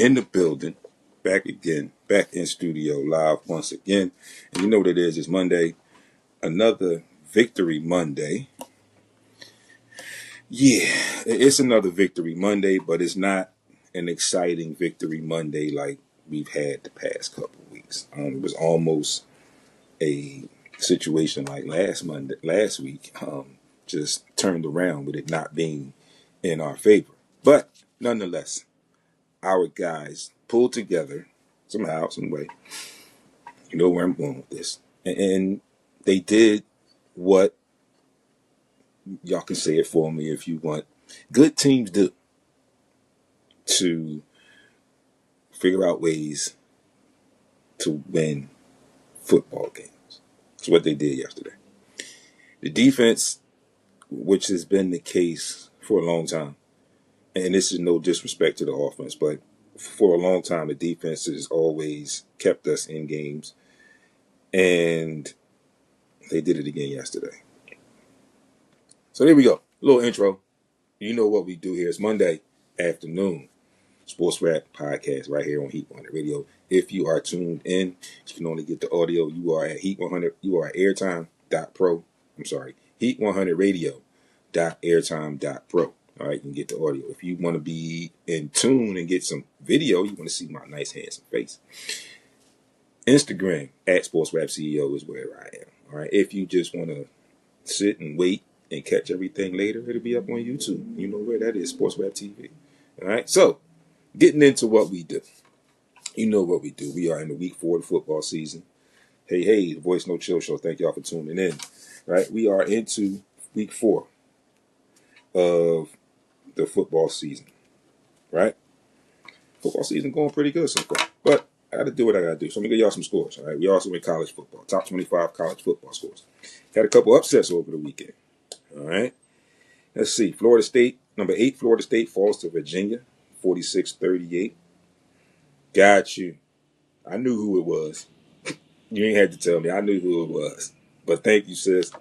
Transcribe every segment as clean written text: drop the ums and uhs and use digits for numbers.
in the building, back again, back in studio live once again. And you know what it is, it's Monday, another Victory Monday. Yeah, it's another Victory Monday, but it's not an exciting Victory Monday like we've had the past couple of weeks. It was almost a situation like last week, just turned around with it not being in our favor. But nonetheless, our guys pulled together somehow, some way. You know where I'm going with this. And they did what, y'all can say it for me if you want, good teams do, to figure out ways to win football games. That's what they did yesterday. The defense, which has been the case for a long time, and this is no disrespect to the offense, but for a long time, the defense has always kept us in games, and they did it again yesterday. So there we go. A little intro. You know what we do here. It's Monday afternoon. Sports Rap Podcast right here on Heat 100 Radio. If you are tuned in, you can only get the audio. You are at Heat 100. You are at airtime.pro. I'm sorry, Heat100Radio.airtime.pro. All right, you can get the audio. If you want to be in tune and get some video, you want to see my nice handsome face, Instagram at Sports Rap CEO is where I am. All right, if you just want to sit and wait and catch everything later, it'll be up on YouTube. You know where that is, Sports Rap TV. All right, so getting into what we do. You know what we do. We are in the week 4 of the football season. Hey, the Voice No Chill Show. Thank y'all for tuning in. Right, we are into week 4 of the football season. Right, football season going pretty good so far. But I got to do what I got to do. So I'm gonna give y'all some scores. All right, we also in college football. Top 25 college football scores. Had a couple upsets over the weekend. All right, let's see. Florida State, number 8. Florida State falls to Virginia, 46-38. Got you. I knew who it was. You ain't had to tell me. I knew who it was. But thank you, sis.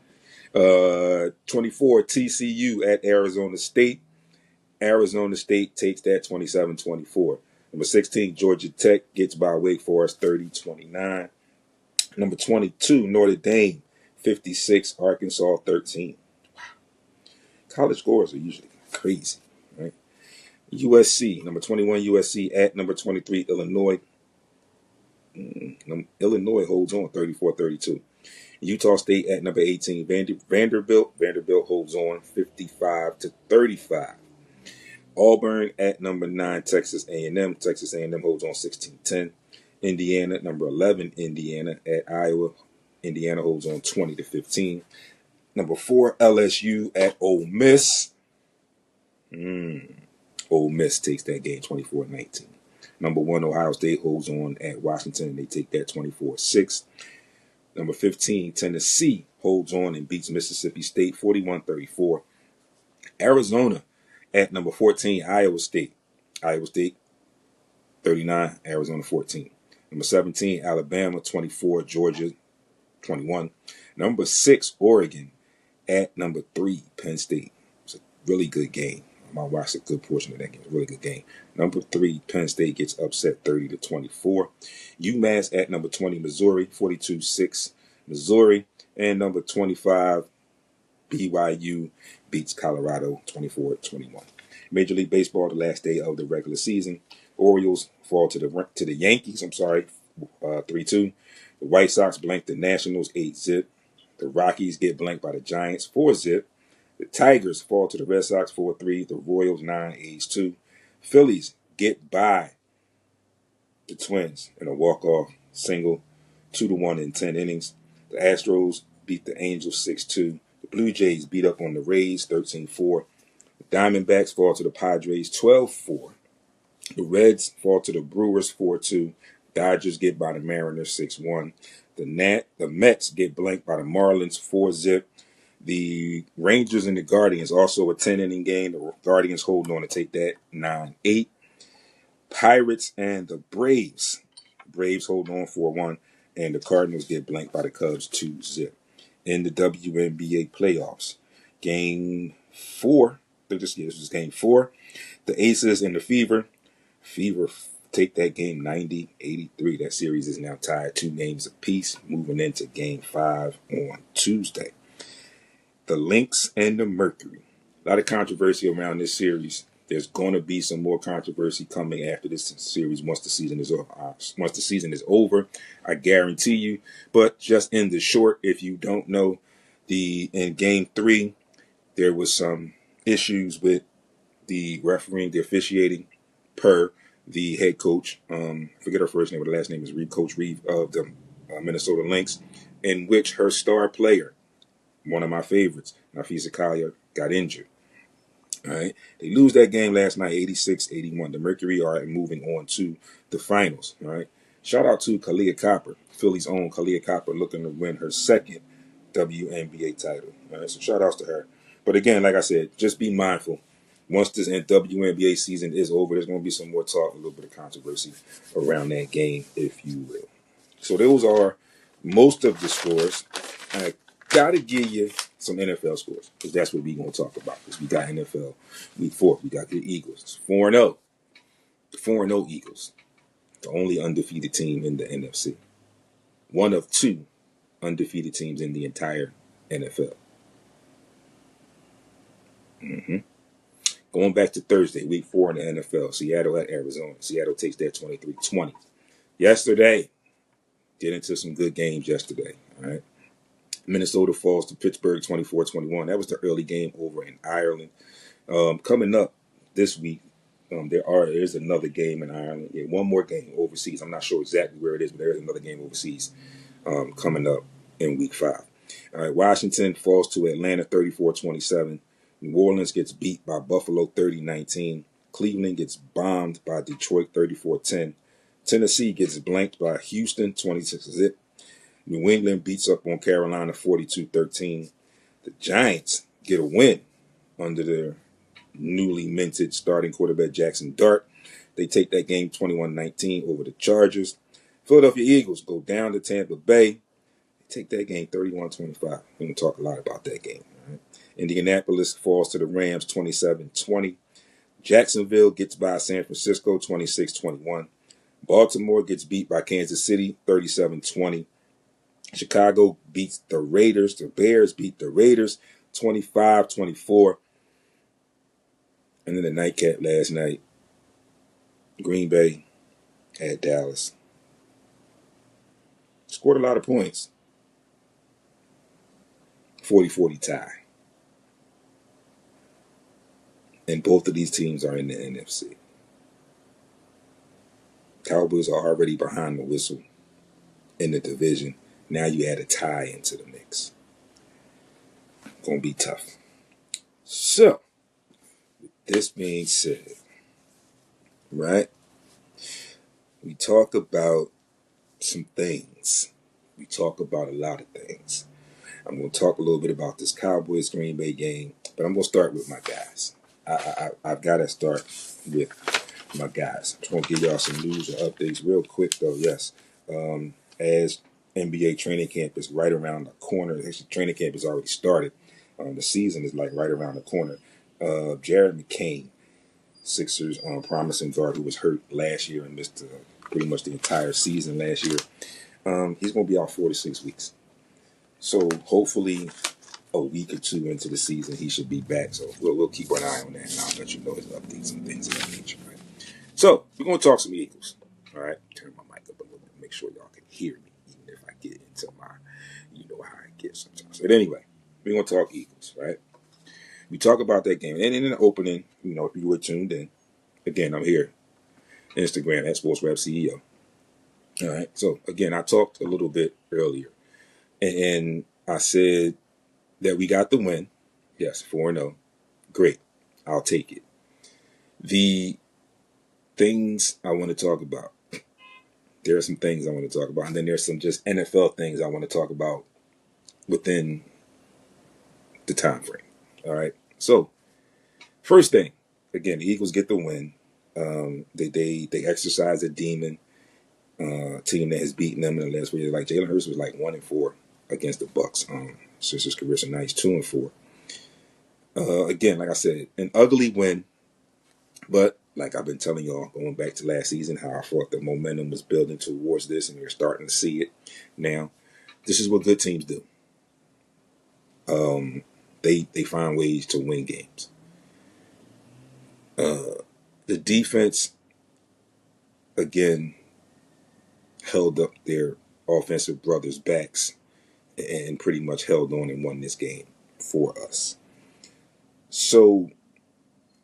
24 TCU at Arizona State. Arizona State takes that 27-24. Number 16 Georgia Tech gets by Wake Forest 30-29. Number 22 Notre Dame 56, Arkansas 13. Wow. College scores are usually crazy, right? USC, number 21 USC at number 23 Illinois. Illinois holds on 34-32. Utah State at number 18 Vanderbilt. Vanderbilt holds on 55-35. Auburn at number 9 Texas A&M. Texas A&M holds on 16-10. Indiana, number 11 Indiana at Iowa. Indiana holds on 20-15. Number 4 LSU at Ole Miss. Ole Miss takes that game 24-19. Number 1 Ohio State holds on at Washington. They take that 24-6. Number 15 Tennessee holds on and beats Mississippi State 41-34. Arizona at number 14 Iowa State. Iowa State 39, Arizona 14. Number 17 Alabama 24, Georgia 21. Number 6 Oregon at number 3 Penn State. It's a really good game. I watched a good portion of that game. It's a really good game. Number 3, Penn State gets upset 30-24. UMass at number 20, Missouri, 42-6. Missouri. And number 25, BYU beats Colorado 24-21. Major League Baseball, the last day of the regular season. Orioles fall to the Yankees, 3-2. The White Sox blank the Nationals 8-zip. The Rockies get blanked by the Giants 4-zip. The Tigers fall to the Red Sox 4-3. The Royals 9, A's 2. Phillies get by the Twins in a walk-off single 2-1 in 10 innings. The Astros beat the Angels 6-2. The Blue Jays beat up on the Rays 13-4. The Diamondbacks fall to the Padres 12-4. The Reds fall to the Brewers 4-2. Dodgers get by the Mariners 6-1. The Mets get blanked by the Marlins 4-zip. The Rangers and the Guardians, also a 10-inning game. The Guardians holding on to take that 9-8. Pirates and the Braves. Braves hold on 4-1. And the Cardinals get blanked by the Cubs 2-zip. In the WNBA playoffs, Game 4. This is Game 4. The Aces and the Fever. Fever take that game 90-83. That series is now tied 2 games apiece, moving into Game 5 on Tuesday. The Lynx and the Mercury. A lot of controversy around this series. There's going to be some more controversy coming after this series once the season is over. I guarantee you. But just in the short, if you don't know, in Game 3, there was some issues with the refereeing, the officiating, per the head coach. Forget her first name, but the last name is Reeve, Coach Reeve of the Minnesota Lynx, in which her star player, one of my favorites, Nafisa Collier, got injured. All right, they lose that game last night, 86-81. The Mercury are moving on to the finals. All right, shout out to Kalia Copper, Philly's own Kalia Copper, looking to win her second WNBA title. All right, so shout outs to her. But again, like I said, just be mindful. Once this WNBA season is over, there's going to be some more talk, a little bit of controversy around that game, if you will. So those are most of the scores. I got to give you some NFL scores, because that's what we're going to talk about. Because we got NFL Week 4. We got the Eagles. 4-0. The 4-0 Eagles. The only undefeated team in the NFC. One of 2 undefeated teams in the entire NFL. Going back to Thursday, Week 4 in the NFL. Seattle at Arizona. Seattle takes that 23-20. Yesterday, get into some good games yesterday. All right. Minnesota falls to Pittsburgh 24-21. That was the early game over in Ireland. Coming up this week, there's another game in Ireland. Yeah, one more game overseas. I'm not sure exactly where it is, but there is another game overseas coming up in Week 5. All right, Washington falls to Atlanta 34-27. New Orleans gets beat by Buffalo 30-19. Cleveland gets bombed by Detroit 34-10. Tennessee gets blanked by Houston 26-zip. New England beats up on Carolina 42-13. The Giants get a win under their newly minted starting quarterback Jackson Dart. They take that game 21-19 over the Chargers. Philadelphia Eagles go down to Tampa Bay. They take that game 31-25. We're going to talk a lot about that game. Right? Indianapolis falls to the Rams 27-20. Jacksonville gets by San Francisco 26-21. Baltimore gets beat by Kansas City 37-20. Chicago beats the Raiders. The Bears beat the Raiders 25-24. And then the nightcap last night, Green Bay at Dallas. Scored a lot of points. 40-40 tie. And both of these teams are in the NFC. Cowboys are already behind the whistle in the division. Now you add a tie into the mix. Gonna be tough. So, with this being said, right? We talk about some things. We talk about a lot of things. I'm going to talk a little bit about this Cowboys Green Bay game, but I'm going to start with my guys. I've got to start with my guys. I'm just going to give y'all some news and updates real quick, though. Yes, as NBA training camp is right around the corner. Actually, training camp has already started. The season is like right around the corner. Jared McCain, Sixers promising guard who was hurt last year and missed pretty much the entire season last year. He's going to be out 4 to 6 weeks. So hopefully a week or 2 into the season, he should be back. So we'll keep an eye on that, and I'll let you know his updates and things of that nature. Right? So we're going to talk some Eagles. All right, turn my mic up a little bit, make sure y'all can hear me, even if I get into my, you know how I get sometimes. But anyway, we're going to talk Eagles, right? We talk about that game, and in the opening, you know, if you were tuned in, again, I'm here, Instagram at SportsRapCEO. All right, so again, I talked a little bit earlier, and I said that we got the win. Yes, 4-0. Great. I'll take it. The things I want to talk about. There are some things I want to talk about. And then there's some just NFL things I want to talk about within the time frame. All right. So, first thing, again, the Eagles get the win. They exercise a demon. Team that has beaten them in the last week. Like Jalen Hurts was like 1-4 against the Bucs. Since his career, so now he's 2-4. Again, like I said, an ugly win, but like I've been telling y'all going back to last season, how I thought the momentum was building towards this, and we're starting to see it now. This is what good teams do. They find ways to win games. The defense again held up their offensive brothers' backs and pretty much held on and won this game for us. So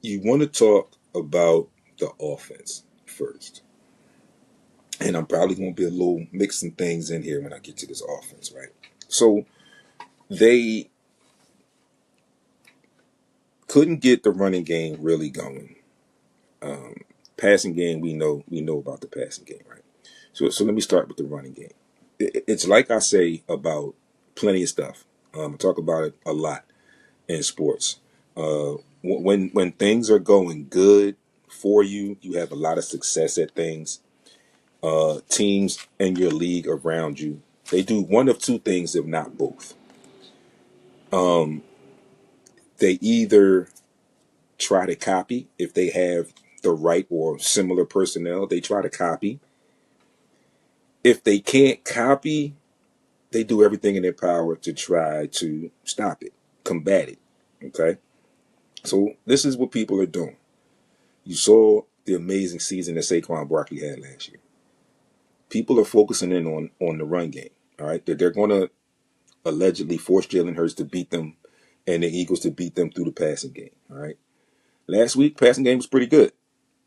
you want to talk about the offense first. And I'm probably going to be a little mixing things in here when I get to this offense, right? So they couldn't get the running game really going. Passing game, we know about the passing game, right? So let me start with the running game. It's like I say about plenty of stuff. I talk about it a lot in sports. When things are going good for you, you have a lot of success at things. Teams in your league around you, they do one of two things, if not both. They either try to copy if they have the right or similar personnel. They try to copy. If they can't copy, they do everything in their power to try to stop it, combat it. Okay? So this is what people are doing. You saw the amazing season that Saquon Barkley had last year. People are focusing in on the run game. All right? They're going to allegedly force Jalen Hurts to beat them and the Eagles to beat them through the passing game. All right? Last week, passing game was pretty good.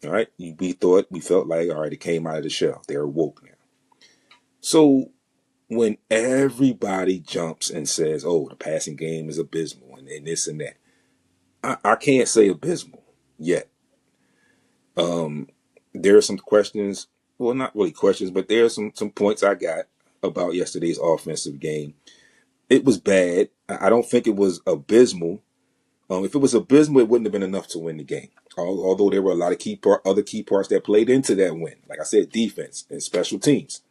All right? We felt like, all right, it came out of the shell. They're woke now. So when everybody jumps and says, oh, the passing game is abysmal and this and that, I can't say abysmal yet. There are some questions, well, not really questions, but there are some points I got about yesterday's offensive game. It was bad. I don't think it was abysmal. If it was abysmal, it wouldn't have been enough to win the game. Although there were a lot of other key parts that played into that win. Like I said, defense and special teams.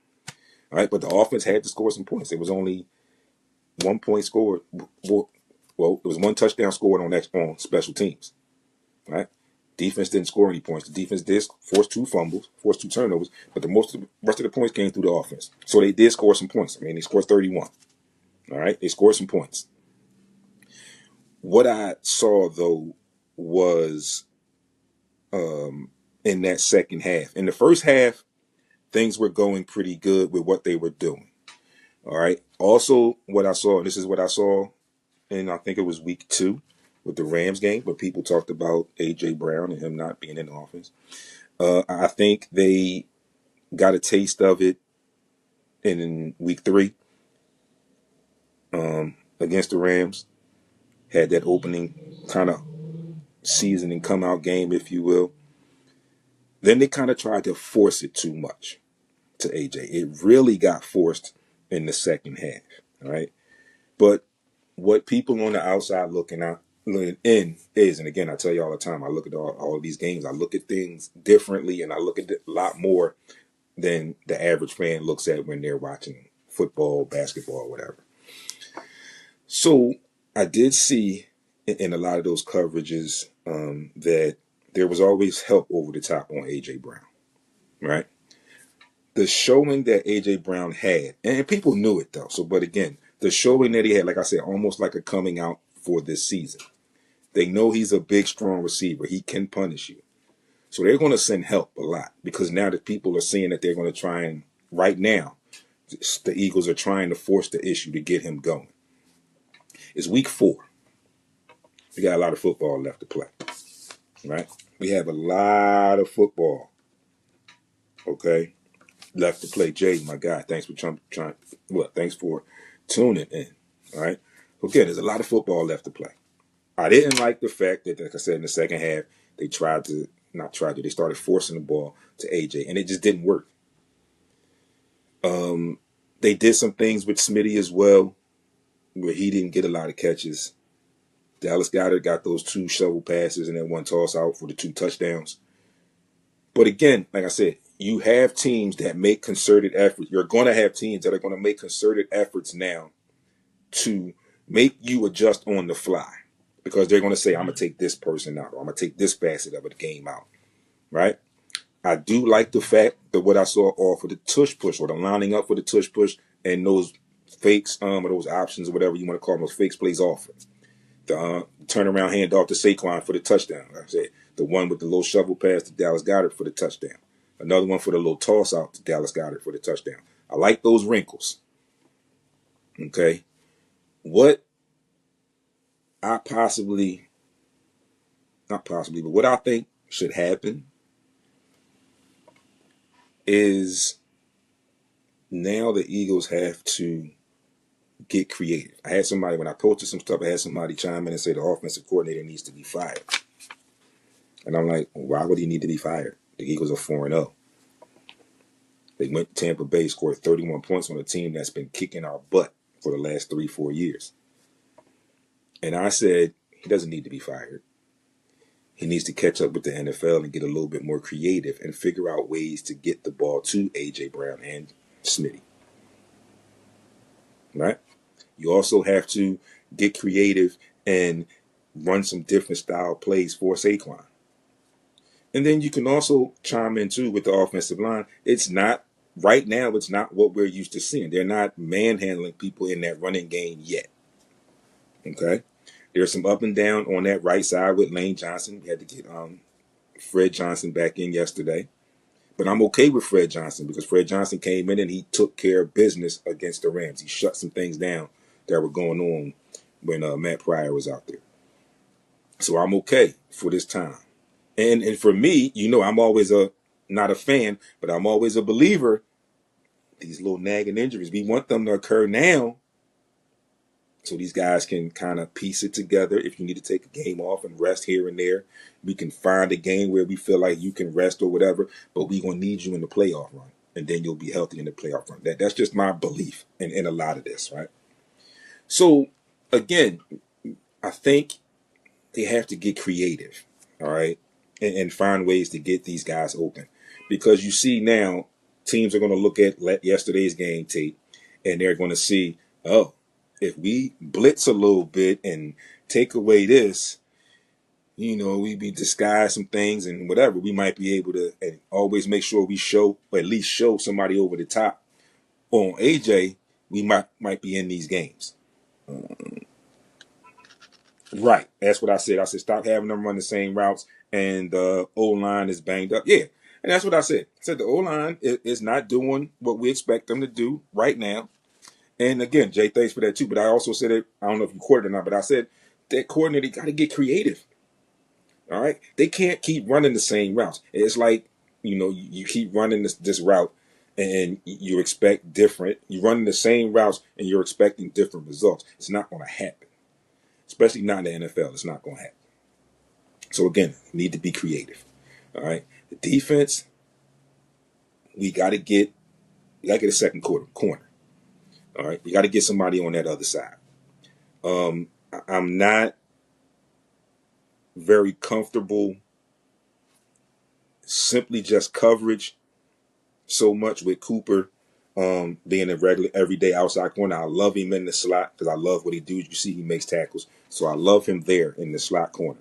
All right, but the offense had to score some points. It was only 1 point scored. Well, it was one touchdown scored on special teams. All right, defense didn't score any points. The defense did force 2 fumbles, force 2 turnovers, but the rest of the points came through the offense. So they did score some points. I mean, they scored 31. All right, they scored some points. What I saw though was in that second half. In the first half, things were going pretty good with what they were doing. All right. Also, what I saw, and this is what I saw, and I think it was week 2 with the Rams game, where people talked about A.J. Brown and him not being in the offense. I think they got a taste of it in week 3 against the Rams. Had that opening kind of season and come out game, if you will. Then they kind of tried to force it too much to A.J. It really got forced in the second half. All right. But what people on the outside looking in is, and again, I tell you all the time, I look at all of these games, I look at things differently, and I look at it a lot more than the average fan looks at when they're watching football, basketball, whatever. So I did see in a lot of those coverages that there was always help over the top on A.J. Brown, right? The showing that A.J. Brown had, and people knew it though, but again, the showing that he had, like I said, almost like a coming out for this season. They know he's a big, strong receiver. He can punish you. So they're going to send help a lot because now that people are seeing that they're going to try and, right now, the Eagles are trying to force the issue to get him going. It's week 4. We got a lot of football left to play, right? We have a lot of football, okay, left to play. Jay, my guy, thanks for thanks for tuning in, all right? Again, there's a lot of football left to play. I didn't like the fact that, like I said, in the second half, they started forcing the ball to AJ, and it just didn't work. They did some things with Smitty as well, where he didn't get a lot of catches. Dallas Goedert got those 2 shovel passes and then 1 toss out for the 2 touchdowns. But again, like I said, you have teams that make concerted efforts. You're going to have teams that are going to make concerted efforts now to make you adjust on the fly. Because they're going to say, I'm going to take this person out, or I'm going to take this facet of the game out. right? I do like the fact that what I saw off of the tush push or the lining up for the tush push and those fakes, or those options or whatever you want to call them, those fakes plays off. The turnaround handoff to Saquon for the touchdown. Like I said, the one with the little shovel pass to Dallas Goedert for the touchdown. Another one for the little toss out to Dallas Goedert for the touchdown. I like those wrinkles. Okay. What I possibly, not possibly, but what I think should happen is now the Eagles have to get creative. I had somebody, when I posted some stuff, I had somebody chime in and say the offensive coordinator needs to be fired. And I'm like, why would he need to be fired? The Eagles are 4-0. They went to Tampa Bay, scored 31 points on a team that's been kicking our butt for the last 3-4 years. And I said, he doesn't need to be fired. He needs to catch up with the NFL and get a little bit more creative and figure out ways to get the ball to A.J. Brown and Smitty. Right? You also have to get creative and run some different style plays for Saquon. And then you can also chime in too with the offensive line. It's not, right now, it's not what we're used to seeing. They're not manhandling people in that running game yet. Okay? There's some up and down on that right side with Lane Johnson. We had to get Fred Johnson back in yesterday. But I'm okay with Fred Johnson because Fred Johnson came in and he took care of business against the Rams. He shut some things down that were going on when Matt Pryor was out there. So I'm okay for this time. And for me, I'm always not a fan, but I'm always a believer. These little nagging injuries, we want them to occur now so these guys can kind of piece it together. If you need to take a game off and rest here and there, we can find a game where we feel like you can rest or whatever, but we're going to need you in the playoff run, and then you'll be healthy in the playoff run. That's just my belief in a lot of this, right? So, again, I think they have to get creative, all right, and find ways to get these guys open. Because you see now, teams are going to look at yesterday's game tape, and they're going to see, oh, if we blitz a little bit and take away this, we be disguise some things and whatever, we might be able to, and always make sure we show, or at least show somebody over the top on AJ, we might be in these games. Right. That's what I said. I said, stop having them run the same routes and the O-line is banged up. Yeah. And that's what I said. I said the O-line is not doing what we expect them to do right now. And again, Jay, thanks for that too. But I also said it, I don't know if you caught it or not, but I said that coordinator got to get creative. All right. They can't keep running the same routes. It's like, you keep running this route and you expect different. You're running the same routes and you're expecting different results. It's not going to happen. Especially not in the NFL. It's not going to happen. So again, need to be creative. All right. The defense, we got to get a second corner. All right. You got to get somebody on that other side. I'm not very comfortable simply just coverage so much with Cooper being a regular everyday outside corner. I love him in the slot because I love what he do. You see he makes tackles. So I love him there in the slot corner.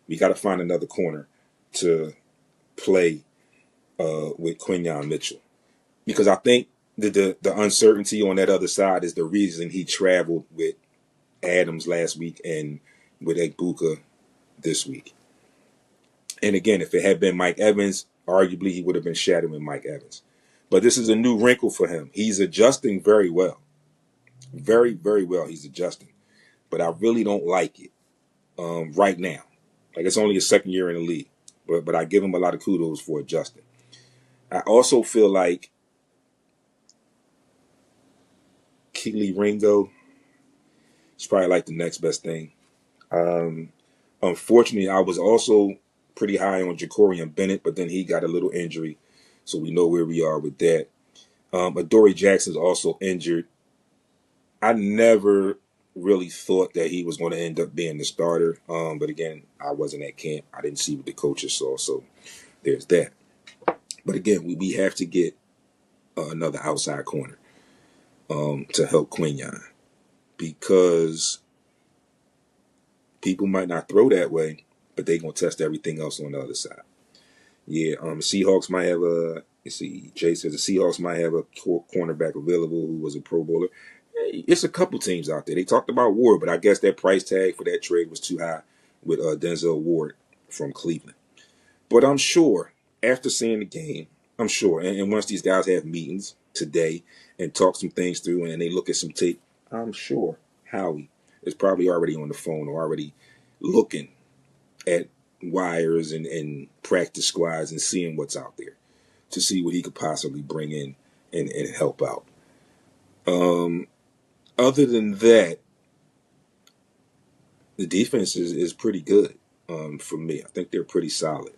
We got to find another corner to play with Quinyon Mitchell. Because I think the uncertainty on that other side is the reason he traveled with Adams last week and with Egbuka this week. And again, if it had been Mike Evans, arguably he would have been shadowing Mike Evans. But this is a new wrinkle for him. He's adjusting very well. Very, very well he's adjusting. But I really don't like it right now. Like, it's only his second year in the league. But I give him a lot of kudos for adjusting. I also feel like Keely Ringo is probably like the next best thing. Unfortunately, I was also pretty high on Jacorian Bennett, but then he got a little injury. So we know where we are with that. Adoree Jackson's also injured. I never really thought that he was going to end up being the starter. But again, I wasn't at camp. I didn't see what the coaches saw. So there's that. But again, we have to get another outside corner to help Quinyon. Because people might not throw that way, but they're going to test everything else on the other side. Yeah, Seahawks might have a. Let's see, Jay says the Seahawks might have a cornerback available who was a Pro Bowler. Hey, it's a couple teams out there. They talked about Ward, but I guess that price tag for that trade was too high with Denzel Ward from Cleveland. But I'm sure after seeing the game, I'm sure, and once these guys have meetings today and talk some things through and they look at some tape, I'm sure Howie is probably already on the phone or already looking at wires and practice squads and seeing what's out there to see what he could possibly bring in and help out. Other than that, the defense is pretty good for me. I think they're pretty solid.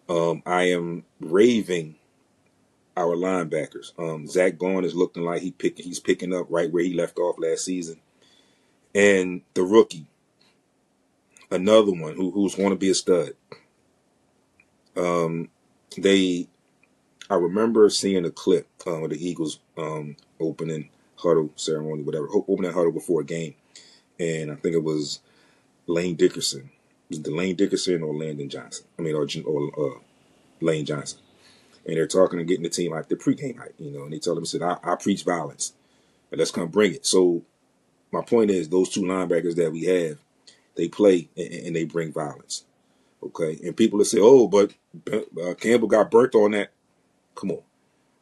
I am raving our linebackers. Zach Bond is looking like he's picking up right where he left off last season. And the rookie, another one who's going to be a stud. I remember seeing a clip of the Eagles opening huddle ceremony, whatever, opening huddle before a game, and I think it was Lane Dickerson. Was it Lane Dickerson or Landon Johnson? I mean, or Lane Johnson. And they're talking and getting the team like the pregame hype, and they tell them, said, I preach violence, but let's come bring it. So my point is, those two linebackers that we have, they play and they bring violence. Okay, and people will say, "Oh, but Campbell got burnt on that." Come on,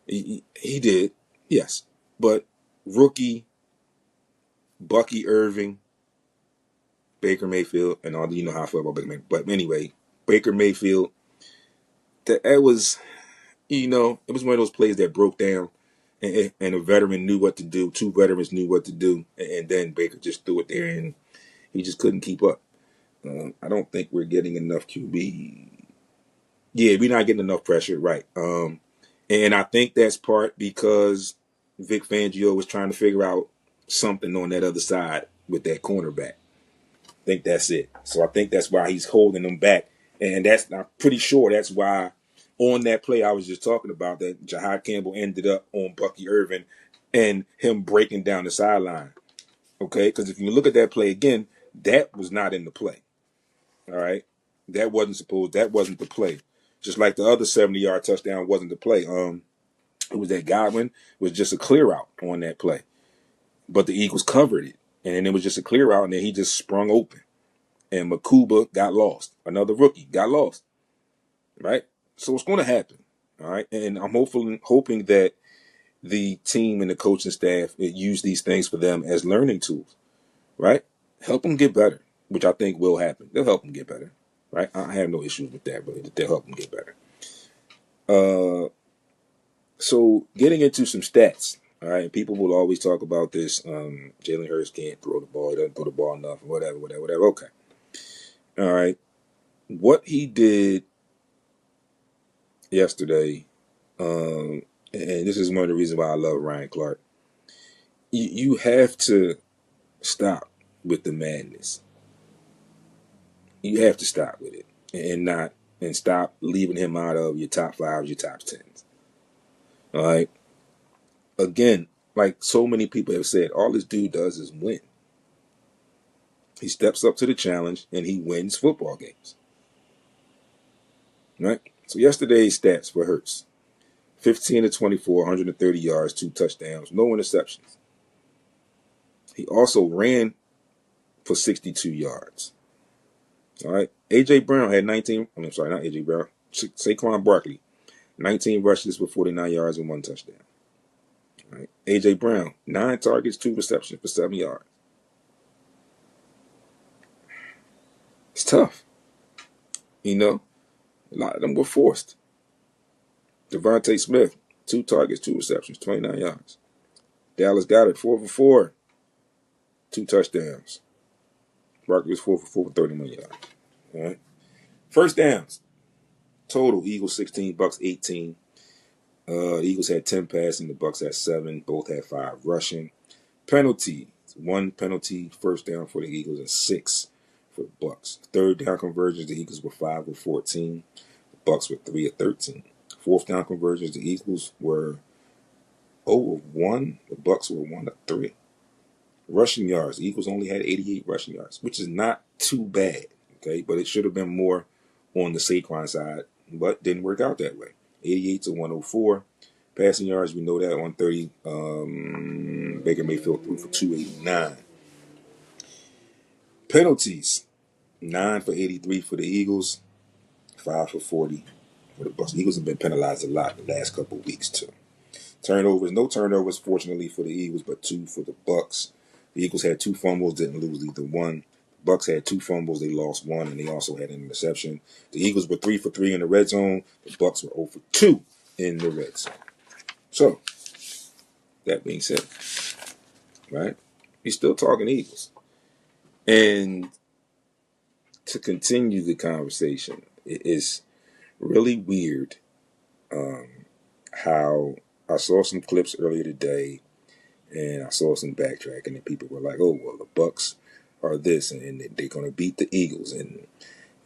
he did, yes, but rookie Bucky Irving, Baker Mayfield, and all how I feel about Baker Mayfield. But anyway, Baker Mayfield, that was, it was one of those plays that broke down, and a veteran knew what to do. Two veterans knew what to do, and then Baker just threw it there, and he just couldn't keep up. I don't think we're getting enough QB. Yeah, we're not getting enough pressure, right? And I think that's part because Vic Fangio was trying to figure out something on that other side with that cornerback. I think that's it. So I think that's why he's holding them back. And I'm pretty sure that's why on that play I was just talking about, that Jahad Campbell ended up on Bucky Irvin and him breaking down the sideline. Okay? Because if you look at that play again, that was not in the play. All right? That wasn't the play. Just like the other 70-yard touchdown wasn't the play. It was that Godwin was just a clear out on that play. But the Eagles covered it. And then it was just a clear out, and then he just sprung open. And Makuba got lost. Another rookie got lost. Right? So it's going to happen. All right? And I'm hoping that the team and the coaching staff use these things for them as learning tools. Right? Help them get better, which I think will happen. They'll help them get better. Right? I have no issues with that, but they'll help them get better. So getting into some stats. All right, people will always talk about this. Jalen Hurts can't throw the ball. He doesn't throw the ball enough. Whatever. Okay. All right. What he did yesterday, and this is one of the reasons why I love Ryan Clark. You have to stop with the madness. You have to stop with it, and stop leaving him out of your top fives, your top tens. All right. Again, like so many people have said, all this dude does is win. He steps up to the challenge and he wins football games. Right? So yesterday's stats for Hurts: 15 to 24, 130 yards, 2 touchdowns, no interceptions. He also ran for 62 yards. All right. A.J. Brown had 19. Not A.J. Brown. Saquon Barkley, 19 rushes for 49 yards and 1 touchdown. All right. A.J. Brown, 9 targets, 2 receptions for 7 yards. It's tough. A lot of them were forced. Devontae Smith, 2 targets, 2 receptions, 29 yards. Dallas Goedert, 4 for 4, 2 touchdowns. Barkley was 4 for 4 for 31 yards. All right. First downs. Total, Eagles 16, Bucs 18. The Eagles had 10 passing, the Bucs had 7. Both had 5 rushing. Penalties. 1 penalty, first down for the Eagles, and 6 for the Bucs. Third down conversions, the Eagles were 5 of 14. The Bucs were 3 of 13. Fourth down conversions, the Eagles were 0 of 1. The Bucs were 1 of 3. Rushing yards, the Eagles only had 88 rushing yards, which is not too bad. Okay, but it should have been more on the Saquon side, but didn't work out that way. 88 to 104. Passing yards, we know that, 130. Baker Mayfield threw for 289. Penalties, 9 for 83 for the Eagles, 5 for 40 for the Bucs. The Eagles have been penalized a lot the last couple of weeks too. Turnovers, no turnovers, fortunately for the Eagles, but 2 for the Bucs. The Eagles had 2 fumbles, didn't lose either one. The Bucs had 2 fumbles, they lost 1, and they also had an interception. The Eagles were 3 for 3 in the red zone. The Bucs were 0 for 2 in the red zone. So, that being said, right, we're still talking Eagles. And to continue the conversation, it is really weird how I saw some clips earlier today, and I saw some backtracking, and people were like, "Oh, well, the Bucs are this, and they're going to beat the Eagles, and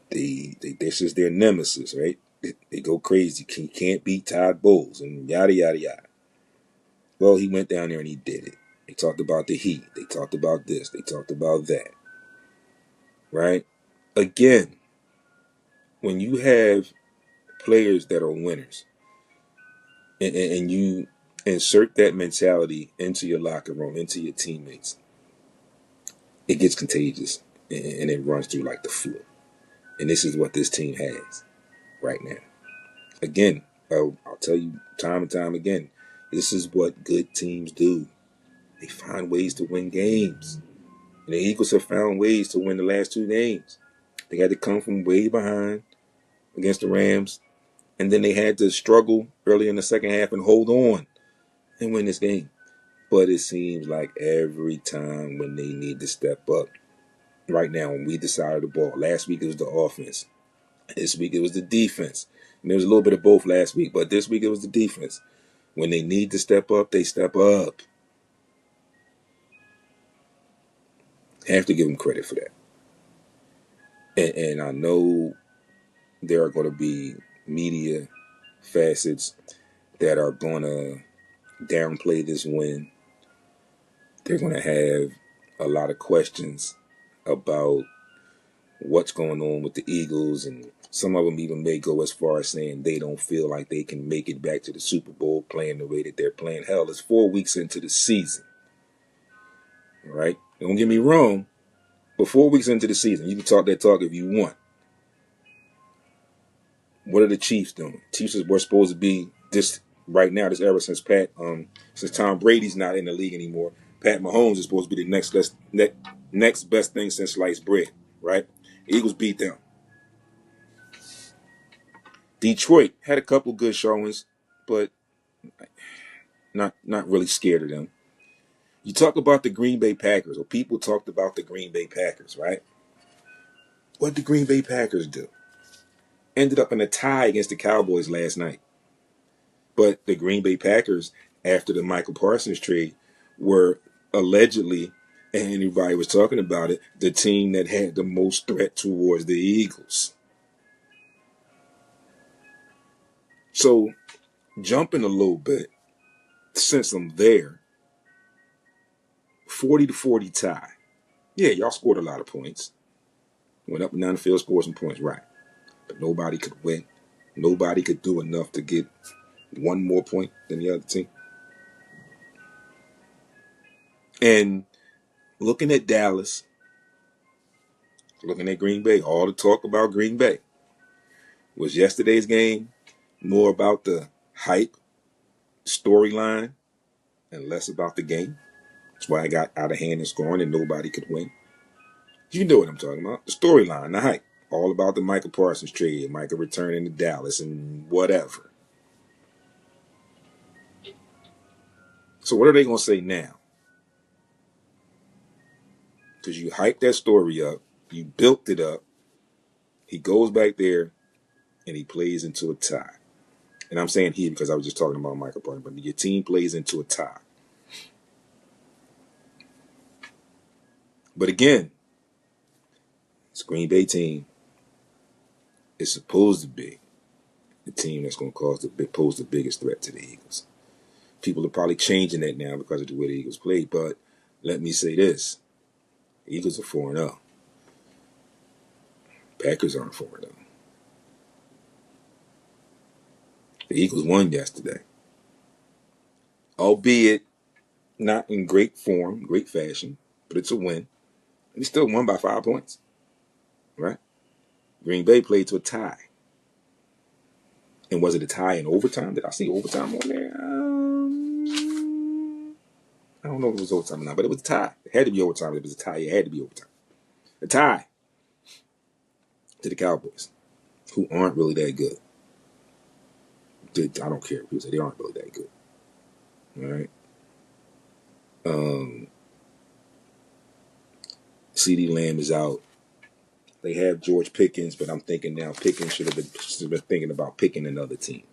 this is their nemesis, right? They go crazy. He can't beat Todd Bowles, and yada yada yada." Well, he went down there and he did it. They talked about the heat. They talked about this. They talked about that. Right? Again, when you have players that are winners, and you insert that mentality into your locker room, into your teammates, it gets contagious and it runs through like the flu. And this is what this team has right now. Again, I'll tell you time and time again, this is what good teams do. They find ways to win games. And the Eagles have found ways to win the last 2 games. They had to come from way behind against the Rams, and then they had to struggle early in the second half and hold on and win this game. But it seems like every time when they need to step up, right now on either side of the ball, last week it was the offense. This week it was the defense. And there was a little bit of both last week, but this week it was the defense. When they need to step up, they step up. Have to give them credit for that. And I know there are going to be media facets that are going to downplay this win. They're going to have a lot of questions about what's going on with the Eagles, and some of them even may go as far as saying they don't feel like they can make it back to the Super Bowl playing the way that they're playing. Hell, it's 4 weeks into the season. All right? Don't get me wrong, but 4 weeks into the season, you can talk that talk if you want. What are the Chiefs doing? Chiefs were supposed to be this right now, this era since Tom Brady's not in the league anymore. Pat Mahomes is supposed to be the next best thing since sliced bread, right? The Eagles beat them. Detroit had a couple good showings, but not really scared of them. You talk about the Green Bay Packers, or people talked about the Green Bay Packers, right? What did the Green Bay Packers do? Ended up in a tie against the Cowboys last night. But the Green Bay Packers, after the Michael Parsons trade, were allegedly, and everybody was talking about it, the team that had the most threat towards the Eagles. So, jumping a little bit, since I'm there, 40-40 tie. Yeah, y'all scored a lot of points. Went up and down the field, scored some points, right. But nobody could win. Nobody could do enough to get one more point than the other team. And looking at Dallas, looking at Green Bay, all the talk about Green Bay was yesterday's game more about the hype, storyline, and less about the game. That's why I got out of hand in scoring and nobody could win. You know what I'm talking about. The storyline, the hype. All about the Michael Parsons trade, Michael returning to Dallas and whatever. So what are they going to say now? Because you hyped that story up. You built it up. He goes back there and he plays into a tie. And I'm saying he because I was just talking about Michael Parsons, but your team plays into a tie. But again, this Green Bay team is supposed to be the team that's going to pose the biggest threat to the Eagles. People are probably changing that now because of the way the Eagles play, but let me say this. The Eagles are 4-0. Packers aren't 4-0. The Eagles won yesterday, albeit not in great form, great fashion, but it's a win. And they still won by 5 points, right? Green Bay played to a tie. And was it a tie in overtime? Did I see overtime on there? I don't know if it was overtime or not, but it was a tie. It had to be overtime. It was a tie. It had to be overtime. A tie to the Cowboys, who aren't really that good. I don't care. People say they aren't really that good. All right. CeeDee Lamb is out. They have George Pickens, but I'm thinking now Pickens should have been thinking about picking another team.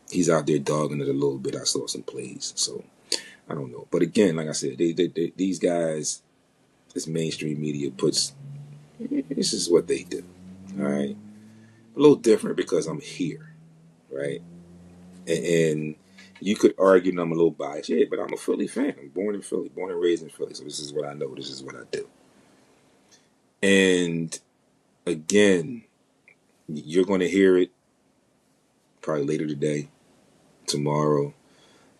He's out there dogging it a little bit. I saw some plays, so I don't know. But again, like I said, these guys, this mainstream media puts, this is what they do. All right, a little different because I'm here, right? And you could argue that I'm a little biased, yeah, but I'm a Philly fan. I'm born in Philly, born and raised in Philly, so this is what I know. This is what I do. And again, you're going to hear it probably later today, tomorrow,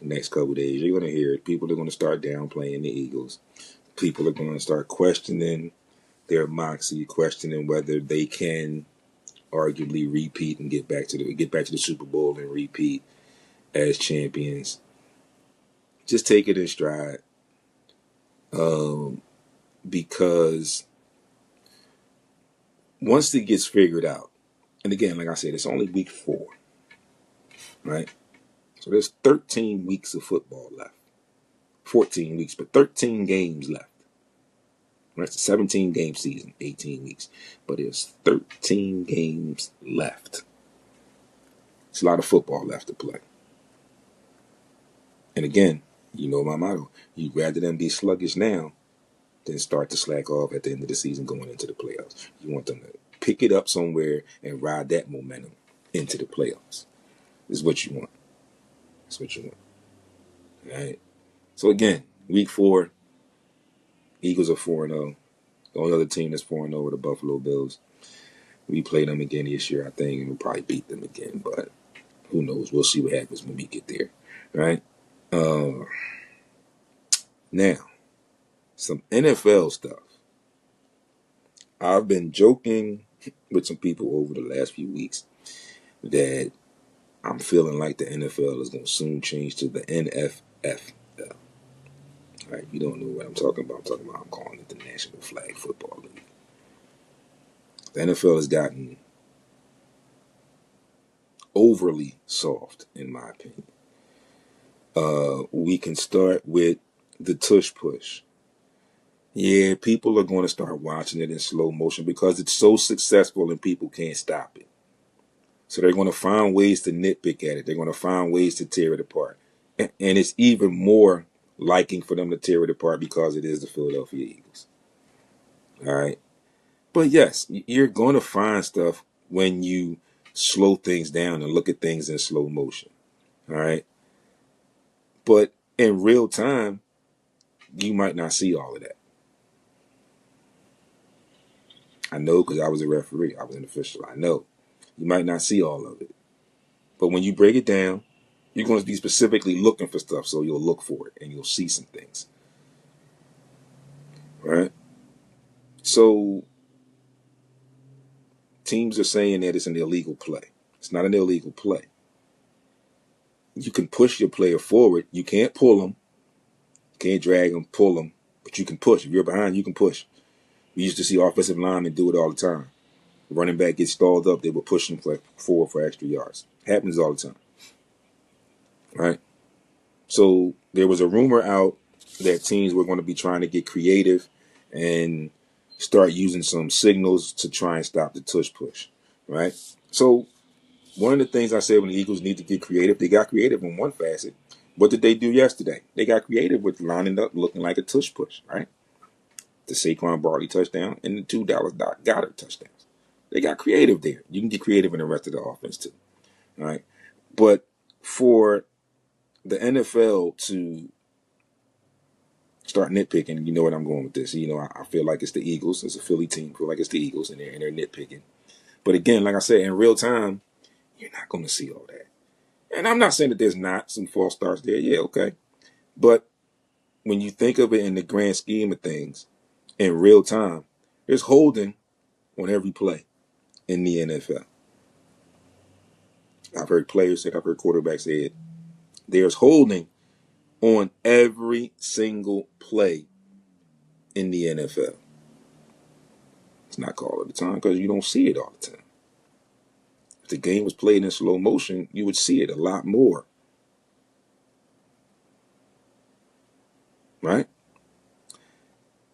the next couple of days. You're going to hear it. People are going to start downplaying the Eagles. People are going to start questioning their moxie, questioning whether they can arguably repeat and get back to the Super Bowl and repeat as champions. Just take it in stride, because once it gets figured out, and again, like I said, it's only week 4, right? So there's 13 weeks of football left. 14 weeks, but 13 games left. Right? It's a 17-game season, 18 weeks. But there's 13 games left. It's a lot of football left to play. And again, you know my motto. You'd rather them be sluggish now than start to slack off at the end of the season going into the playoffs. You want them to pick it up somewhere and ride that momentum into the playoffs. This is what you want. That's what you want. All right? So again, week 4, Eagles are 4-0. The only other team that's 4-0 are the Buffalo Bills. We play them again this year, I think, and we'll probably beat them again, but who knows? We'll see what happens when we get there. Right? Now, some NFL stuff. I've been joking with some people over the last few weeks that I'm feeling like the NFL is going to soon change to the NFFL. Right? You don't know what I'm talking about. I'm calling it the National Flag Football League. The NFL has gotten overly soft, in my opinion. We can start with the tush push. Yeah, people are going to start watching it in slow motion because it's so successful and people can't stop it. So they're going to find ways to nitpick at it. They're going to find ways to tear it apart. And it's even more liking for them to tear it apart because it is the Philadelphia Eagles. All right. But yes, you're going to find stuff when you slow things down and look at things in slow motion. All right. But in real time, you might not see all of that. I know because I was a referee. I was an official. I know. You might not see all of it. But when you break it down, you're going to be specifically looking for stuff, so you'll look for it and you'll see some things. Right? So teams are saying that it's an illegal play. It's not an illegal play. You can push your player forward. You can't pull them. You can't drag them, pull them, but you can push. If you're behind, you can push. We used to see offensive linemen do it all the time. The running back gets stalled up, they would push him forward for extra yards. Happens all the time. Right? So there was a rumor out that teams were going to be trying to get creative and start using some signals to try and stop the tush push. Right? So one of the things I said when the Eagles need to get creative, they got creative in one facet. What did they do yesterday? They got creative with lining up looking like a tush push, right? The Saquon Barkley touchdown and the 2 Dallas Goedert touchdowns. They got creative there. You can get creative in the rest of the offense too. All right. But for the NFL to start nitpicking, you know what I'm going with this. You know, I feel like it's the Eagles. It's a Philly team. I feel like it's the Eagles, and they're nitpicking. But again, like I said, in real time, you're not going to see all that. And I'm not saying that there's not some false starts there. Yeah, okay. But when you think of it in the grand scheme of things, in real time, there's holding on every play in the NFL. I've heard players say it, I've heard quarterbacks say it. There's holding on every single play in the NFL. It's not called all the time because you don't see it all the time. If the game was played in slow motion, you would see it a lot more. Right?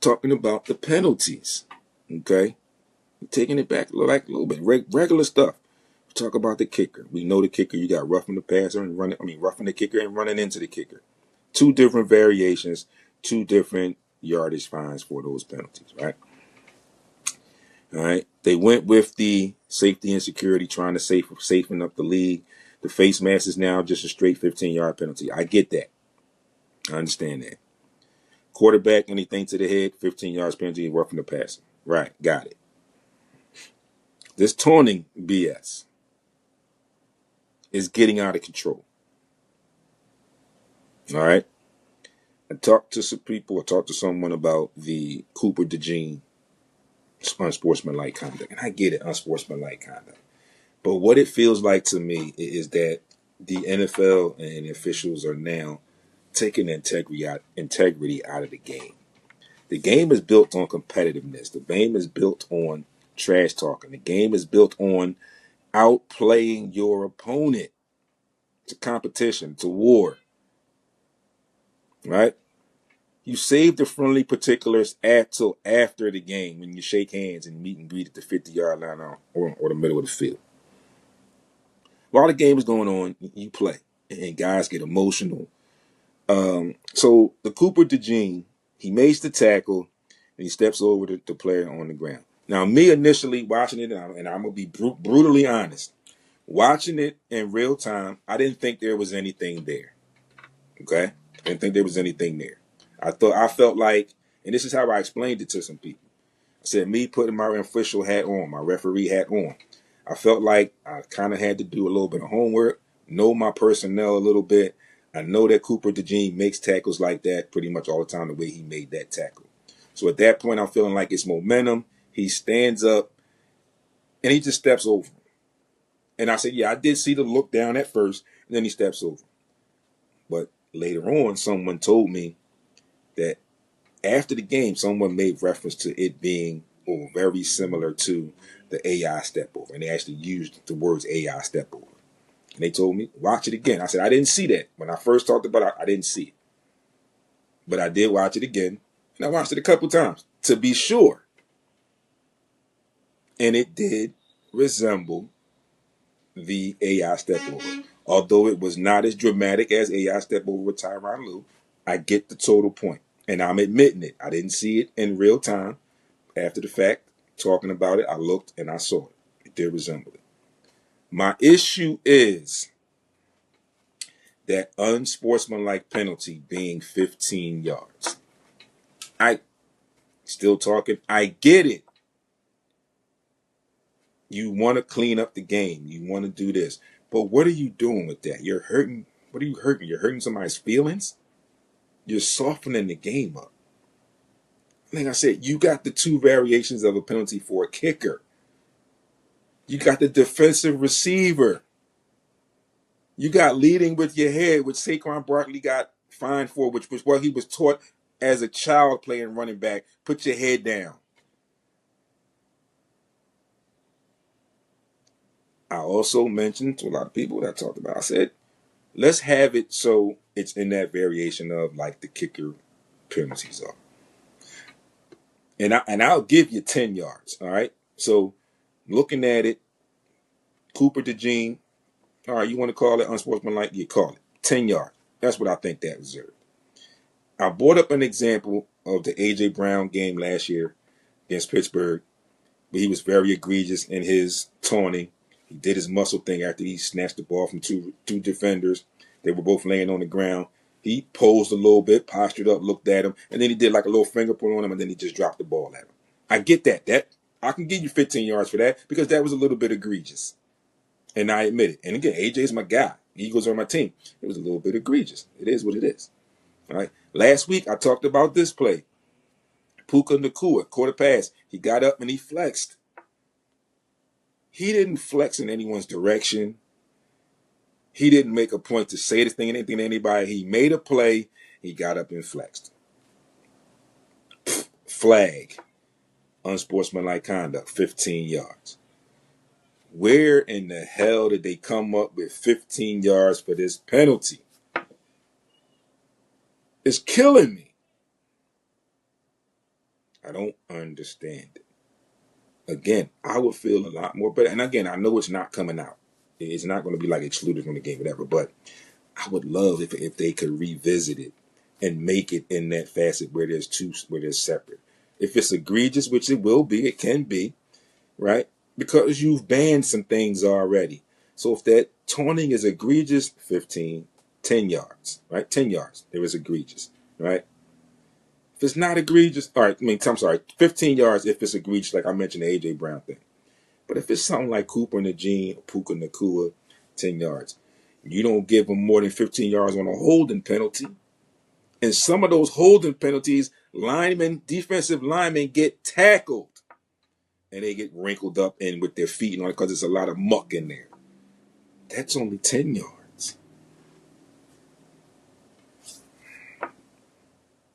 Talking about the penalties. Okay? Taking it back like a little bit. Regular stuff. Talk about the kicker. We know the kicker. You got roughing the passer and roughing the kicker and running into the kicker. Two different variations, two different yardage fines for those penalties, right? All right. They went with the safety and security, trying to safeten up the league. The face mask is now just a straight 15-yard penalty. I get that. I understand that. Quarterback, anything to the head, 15 yards penalty, roughing the passer. Right. Got it. This taunting BS is getting out of control. All right. I talked to some people. I talked to someone about the Cooper DeJean unsportsmanlike conduct. And I get it, unsportsmanlike conduct. But what it feels like to me is that the NFL and the officials are now taking integrity out of the game. The game is built on competitiveness. The game is built on trash talking. The game is built on outplaying your opponent. It's a competition. It's a war. Right? You save the friendly particulars till after the game when you shake hands and meet and greet at the 50-yard line or the middle of the field. While the game is going on, you play. And guys get emotional. So the Cooper DeJean, he makes the tackle and he steps over the player on the ground. Now, me initially watching it, and I'm going to be brutally honest, watching it in real time, I didn't think there was anything there. Okay? I didn't think there was anything there. I felt like, and this is how I explained it to some people. I said, me putting my official hat on, my referee hat on, I felt like I kind of had to do a little bit of homework, know my personnel a little bit. I know that Cooper DeJean makes tackles like that pretty much all the time the way he made that tackle. So at that point, I'm feeling like it's momentum. He stands up and he just steps over. And I said, yeah, I did see the look down at first, and then he steps over. But later on, someone told me that after the game, someone made reference to it being very similar to the AI step over. And they actually used the words AI step over. And they told me, watch it again. I said, I didn't see that. When I first talked about it, I didn't see it. But I did watch it again. And I watched it a couple times to be sure. And it did resemble the AI step over. Although it was not as dramatic as AI step over with Tyronn Lue, I get the total point. And I'm admitting it. I didn't see it in real time. After the fact, talking about it, I looked and I saw it. It did resemble it. My issue is that unsportsmanlike penalty being 15 yards. I get it. You want to clean up the game. You want to do this. But what are you doing with that? You're hurting. What are you hurting? You're hurting somebody's feelings? You're softening the game up. Like I said, you got the two variations of a penalty for a kicker. You got the defensive receiver. You got leading with your head, which Saquon Barkley got fined for, which was what he was taught as a child playing running back. Put your head down. I also mentioned to a lot of people that I talked about, I said, let's have it so it's in that variation of like the kicker penalties are. And I'll give you 10 yards, all right? So looking at it, Cooper DeJean, all right, you want to call it unsportsmanlike, you call it. 10 yards. That's what I think that deserved. I brought up an example of the A.J. Brown game last year against Pittsburgh, but he was very egregious in his taunting. He did his muscle thing after he snatched the ball from two defenders. They were both laying on the ground. He posed a little bit, postured up, looked at him, and then he did like a little finger point on him, and then he just dropped the ball at him. I get that. I can give you 15 yards for that because that was a little bit egregious. And I admit it. And again, AJ's my guy. Eagles are my team. It was a little bit egregious. It is what it is. All right. Last week, I talked about this play. Puka Nacua caught a pass. He got up and he flexed. He didn't flex in anyone's direction. He didn't make a point to say anything to anybody. He made a play. He got up and flexed. Flag. Unsportsmanlike conduct. 15 yards. Where in the hell did they come up with 15 yards for this penalty? It's killing me. I don't understand it. Again, I would feel a lot more better. And again, I know it's not coming out. It's not going to be like excluded from the game, whatever. But I would love if they could revisit it and make it in that facet where there's separate. If it's egregious, which it will be, it can be, right? Because you've banned some things already. So if that taunting is egregious, 15, 10 yards, right? 10 yards. There is egregious, right? If it's not egregious, all right, I'm sorry, 15 yards if it's egregious, like I mentioned the A.J. Brown thing. But if it's something like Cooper Najee or Puka Nacua, 10 yards, you don't give them more than 15 yards on a holding penalty. And some of those holding penalties, defensive linemen get tackled. And they get wrinkled up in with their feet and all because there's a lot of muck in there. That's only 10 yards.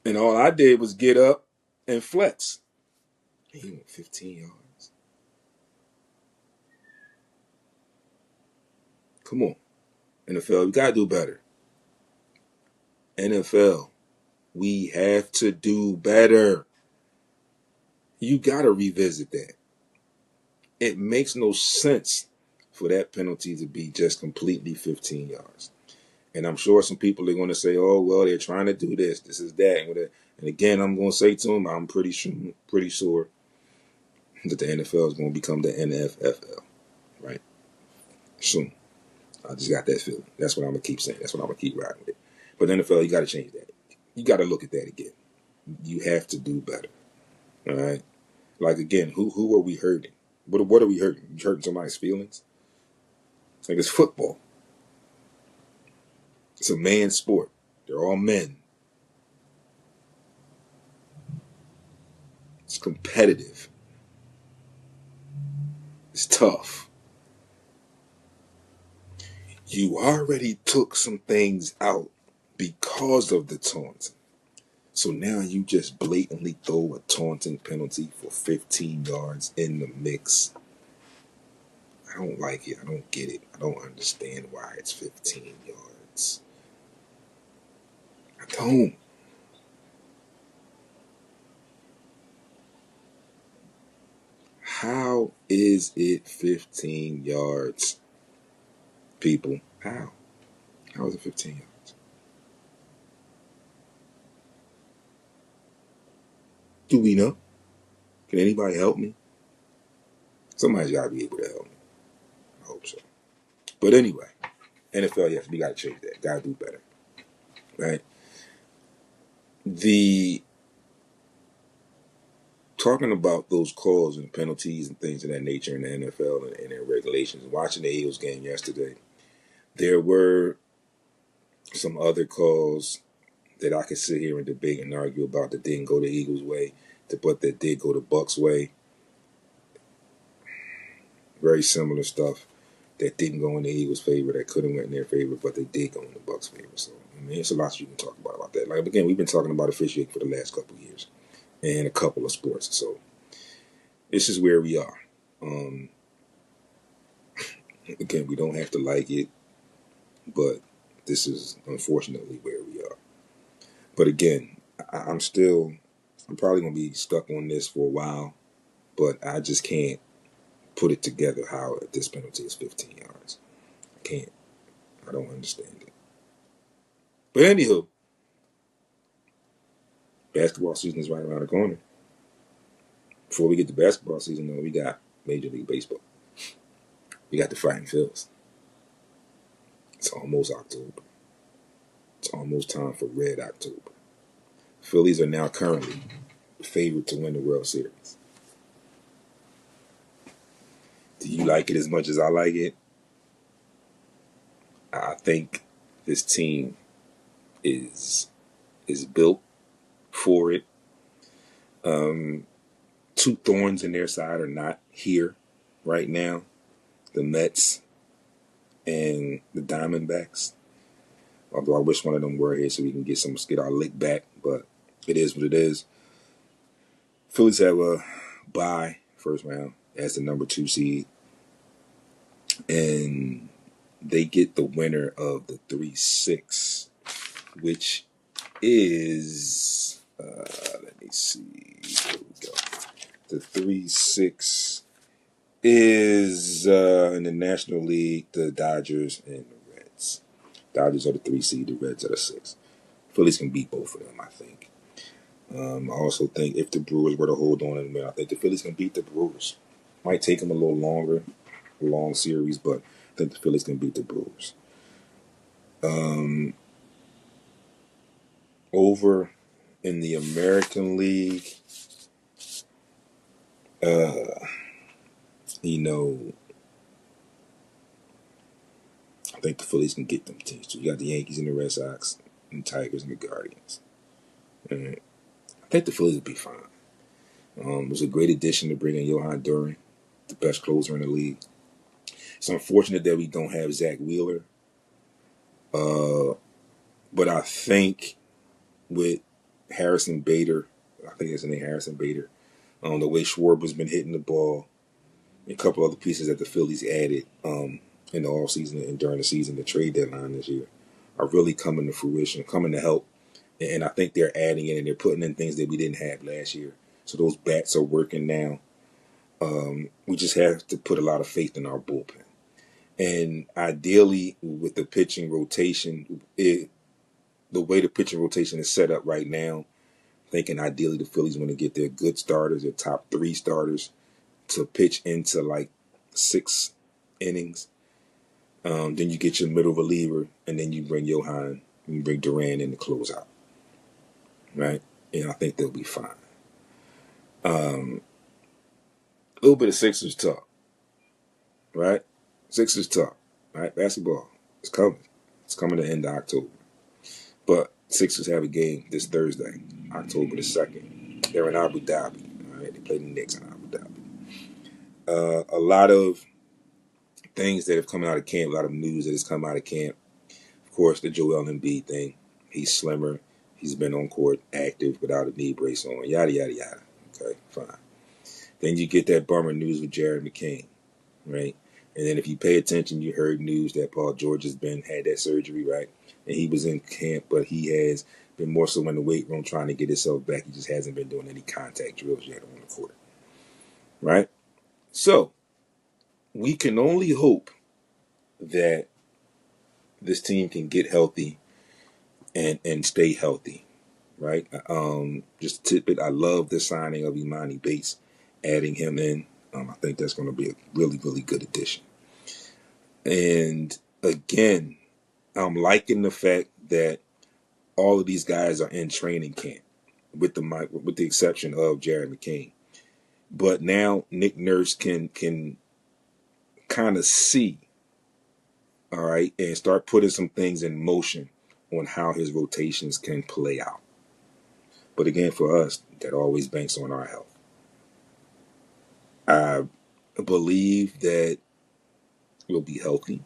And all I did was get up and flex. He went 15 yards. Come on. NFL, we got to do better. NFL, we have to do better. You got to revisit that. It makes no sense for that penalty to be just completely 15 yards. And I'm sure some people are going to say, oh, well, they're trying to do this is that. And again, I'm going to say to them, I'm pretty sure that the NFL is going to become the NFL, right? Soon. I just got that feeling. That's what I'm going to keep saying. That's what I'm going to keep riding with. But the NFL, you got to change that. You got to look at that again. You have to do better, all right? Like, again, who are we hurting? What are we hurting? You hurting somebody's feelings? It's like it's football. It's a man's sport. They're all men. It's competitive. It's tough. You already took some things out because of the taunting. So now you just blatantly throw a taunting penalty for 15 yards in the mix. I don't like it. I don't get it. I don't understand why it's 15 yards. I don't. How is it 15 yards, people? How? How is it 15 yards? Do we know? Can anybody help me? Somebody's got to be able to help me. I hope so. But anyway, NFL, yes, we got to change that. Got to do better. Right? Talking about those calls and penalties and things of that nature in the NFL and their regulations, watching the Eagles game yesterday, there were some other calls that I could sit here and debate and argue about that didn't go the Eagles' way, but that did go the Bucs' way. Very similar stuff that didn't go in the Eagles' favor, that could have went in their favor, but they did go in the Bucs' favor. So, I mean, it's a lot you can talk about that. Like, again, we've been talking about officiating for the last couple of years and a couple of sports. So, this is where we are. Again, we don't have to like it, but this is unfortunately where we are. But again, I'm probably going to be stuck on this for a while, but I just can't put it together how this penalty is 15 yards. I can't. I don't understand it. But anywho, basketball season is right around the corner. Before we get to basketball season, though, we got Major League Baseball. We got the Fighting Phils. It's almost October. It's almost time for Red October. Phillies are now currently favored to win the World Series. Do you like it as much as I like it? I think this team is built for it. Two thorns in their side are not here right now. The Mets and the Diamondbacks. Although I wish one of them were here so we can get our lick back, but it is what it is. Phillies have a bye first round as the number 2 seed, and they get the winner of the 3-6, which is let me see. Here we go. The 3-6 is in the National League, the Dodgers and the Reds. Dodgers are the 3 seed, the Reds are the 6. Phillies can beat both of them, I think. I also think if the Brewers were to hold on in the I think the Phillies can beat the Brewers. Might take them a little longer, a long series, but I think the Phillies can beat the Brewers. Over in the American League, I think the Phillies can get them teams too. You got the Yankees and the Red Sox, and the Tigers and the Guardians. I think the Phillies will be fine. It was a great addition to bring in Johan Duran, the best closer in the league. It's unfortunate that we don't have Zach Wheeler. But I think with Harrison Bader, I think that's his name, Harrison Bader, the way Schwarber's been hitting the ball, a couple other pieces that the Phillies added in the offseason and during the season, the trade deadline this year, are really coming to fruition, coming to help. And I think they're adding in and they're putting in things that we didn't have last year. So those bats are working now. We just have to put a lot of faith in our bullpen. And ideally, with the pitching rotation, the way the pitching rotation is set up right now, thinking ideally the Phillies want to get their good starters, their top 3 starters, to pitch into like 6 innings. Then you get your middle reliever, and then you bring Johan, you bring Duran in to close out. Right? And I think they'll be fine. A little bit of Sixers talk. Right? Sixers talk. Right? Basketball. It's coming. It's coming to the end of October. But Sixers have a game this Thursday, October the 2nd. They're in Abu Dhabi. All right? They play the Knicks in Abu Dhabi. A lot of things that have come out of camp, a lot of news that has come out of camp. Of course, the Joel Embiid thing. He's slimmer. He's been on court active without a knee brace on. Yada, yada, yada. Okay, fine. Then you get that bummer news with Jared McCain, right? And then if you pay attention, you heard news that Paul George had that surgery, right? And he was in camp, but he has been more so in the weight room trying to get himself back. He just hasn't been doing any contact drills yet on the court, right? So we can only hope that this team can get healthy and stay healthy, right? Just a tidbit, I love the signing of Imani Bates, adding him in. I think that's going to be a really, really good addition. And again, I'm liking the fact that all of these guys are in training camp, with the exception of Jared McCain. But now Nick Nurse can kind of see, all right, and start putting some things in motion on how his rotations can play out. But again, for us, that always banks on our health. I believe that we'll be healthy.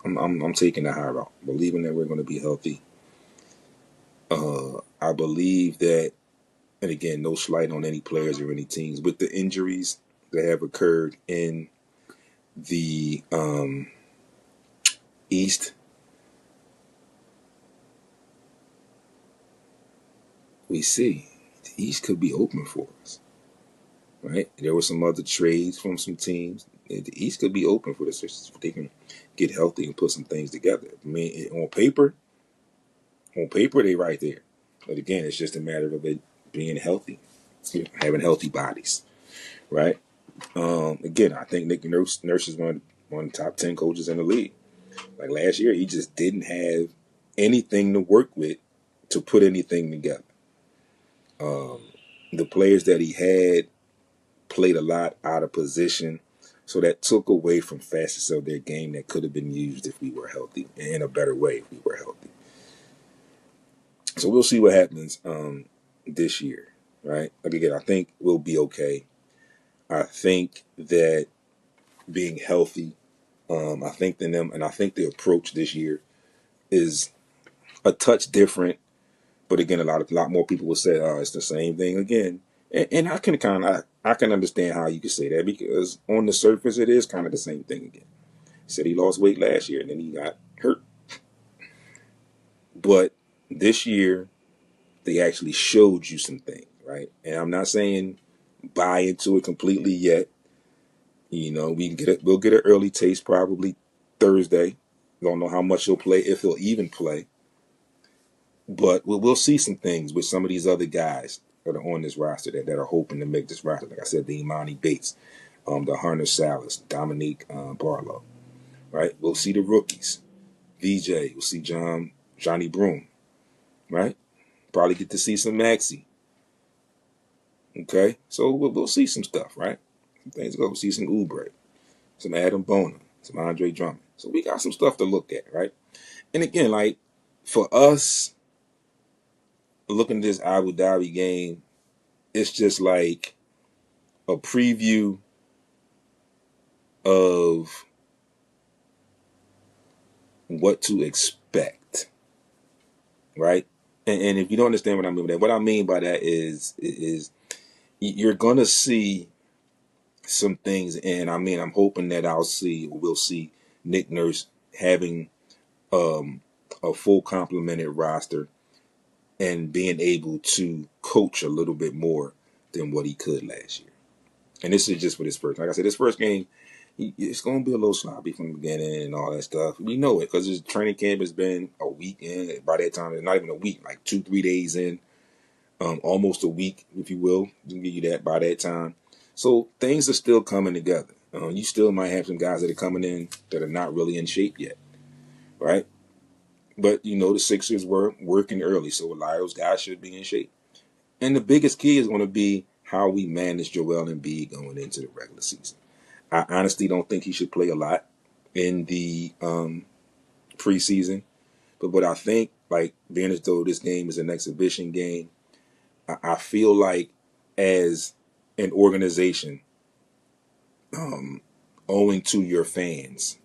I'm taking the high route, believing that we're going to be healthy. I believe that, and again, no slight on any players or any teams, with the injuries that have occurred in the East, we see the East could be open for us, right? There were some other trades from some teams. The East could be open for this if they can get healthy and put some things together. I mean, on paper, they right there. But again, it's just a matter of it being healthy, having healthy bodies, right? Again, I think Nick Nurse is one of the top 10 coaches in the league. Like last year, he just didn't have anything to work with to put anything together. The players that he had played a lot out of position. So that took away from facets of their game that could have been used if we were healthy, and in a better way if we were healthy. So we'll see what happens this year, right? Like again, I think we'll be okay. I think that being healthy, I think than them, and I think the approach this year is a touch different. But again, a lot more people will say, "Oh, it's the same thing again." And I can I can understand how you could say that, because on the surface it is kind of the same thing again. He said he lost weight last year and then he got hurt. But this year they actually showed you some things, right? And I'm not saying buy into it completely yet. You know, we can get it. We'll get an early taste probably Thursday. Don't know how much he'll play, if he'll even play. But we'll see some things with some of these other guys that are on this roster that are hoping to make this roster. Like I said, the Imani Bates, the Hunter Salas, Dominique Barlow, right? We'll see the rookies. VJ, we'll see Johnny Broom, right? Probably get to see some Maxie. Okay? So we'll see some stuff, right? Some things go. We'll see some Oubre, some Adam Bona, some Andre Drummond. So we got some stuff to look at, right? And again, like, for us, looking at this Abu Dhabi game, it's just like a preview of what to expect, right? And if you don't understand what I mean by that, what I mean by that is you're gonna see some things, and I mean I'm hoping that we'll see Nick Nurse having a full complemented roster and being able to coach a little bit more than what he could last year. And this is just for this first. Like I said, this first game, it's going to be a little sloppy from the beginning and all that stuff. We know it because his training camp has been a week in. By that time, it's not even a week, like 2-3 days in, almost a week, if you will. To give you that by that time. So things are still coming together. You still might have some guys that are coming in that are not really in shape yet, right? But, you know, the Sixers were working early, so a lot of those guys should be in shape. And the biggest key is going to be how we manage Joel Embiid going into the regular season. I honestly don't think he should play a lot in the preseason. But what I think, like, being as though this game is an exhibition game, I feel like as an organization, owing to your fans,